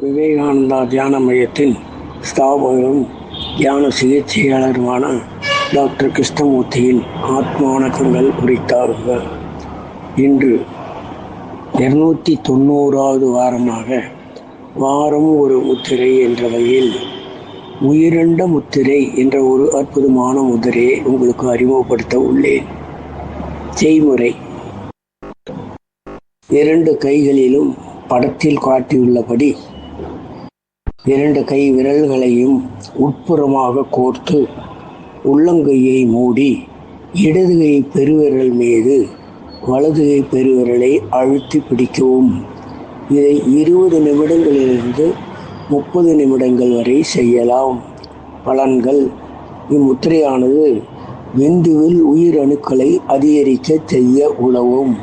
விவேகானந்தா தியான மையத்தின் ஸ்தாபகரும் தியான சிகிச்சையாளருமான டாக்டர் கிருஷ்ணமூர்த்தியின் ஆத்ம வணக்கங்கள் உரித்தாகுக. இன்று 290வது வாரமாக வாரம் ஒரு முத்திரை என்ற வகையில் உயிரண்ட முத்திரை என்ற ஒரு அற்புதமான முதிரையை உங்களுக்கு அறிமுகப்படுத்த உள்ளேன். செய்முறை: 2 கைகளிலும் படத்தில் காட்டியுள்ளபடி 2 கை விரல்களையும் உட்புறமாக கோர்த்து உள்ளங்கையை மூடி இடது கை பெருவிரல் மீது வலது கை பெருவிரலை அழுத்தி பிடிக்கவும். இதை 20 நிமிடங்களிலிருந்து 30 நிமிடங்கள் வரை செய்யலாம். பலன்கள்: இம்முத்திரையானது விந்துவில் உயிரணுக்களை அதிகரிக்க செய்ய உதவும்.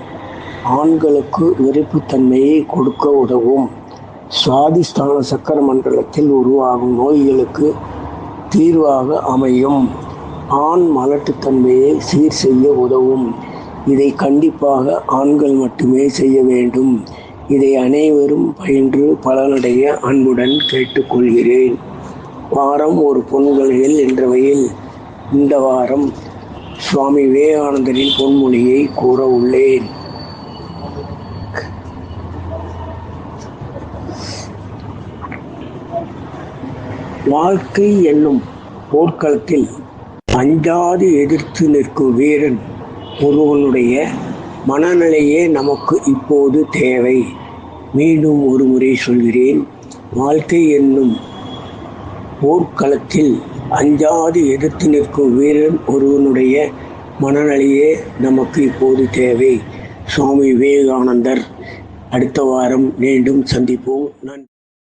ஆண்களுக்கு விரைப்புத்தன்மையை கொடுக்க உதவும். சுவாதிஷ்டான சக்கர மண்டலத்தில் உருவாகும் நோய்களுக்கு தீர்வாக அமையும். ஆண் மலட்டுத்தன்மையை சீர் செய்ய உதவும். இதை கண்டிப்பாக ஆண்கள் மட்டுமே செய்ய வேண்டும். இதை அனைவரும் பயின்று பலனடைய அன்புடன் கேட்டுக்கொள்கிறேன். வாரம் ஒரு பொன்கொழிகள் என்ற வகையில் இந்த வாரம் சுவாமி விவேகானந்தரின் பொன்மொழியை கூற உள்ளேன். வாழ்க்கை என்னும் போர்க்களத்தில் அஞ்சாது எதிர்த்து நிற்கும் வீரன் ஒருவனுடைய மனநிலையே நமக்கு இப்போது தேவை. மீண்டும் ஒரு முறை சொல்கிறேன். வாழ்க்கை என்னும் போர்க்களத்தில் அஞ்சாது எதிர்த்து நிற்கும் வீரன் ஒருவனுடைய மனநிலையே நமக்கு இப்போது தேவை. சுவாமி விவேகானந்தர். அடுத்த வாரம் மீண்டும் சந்திப்போம். நன்றி.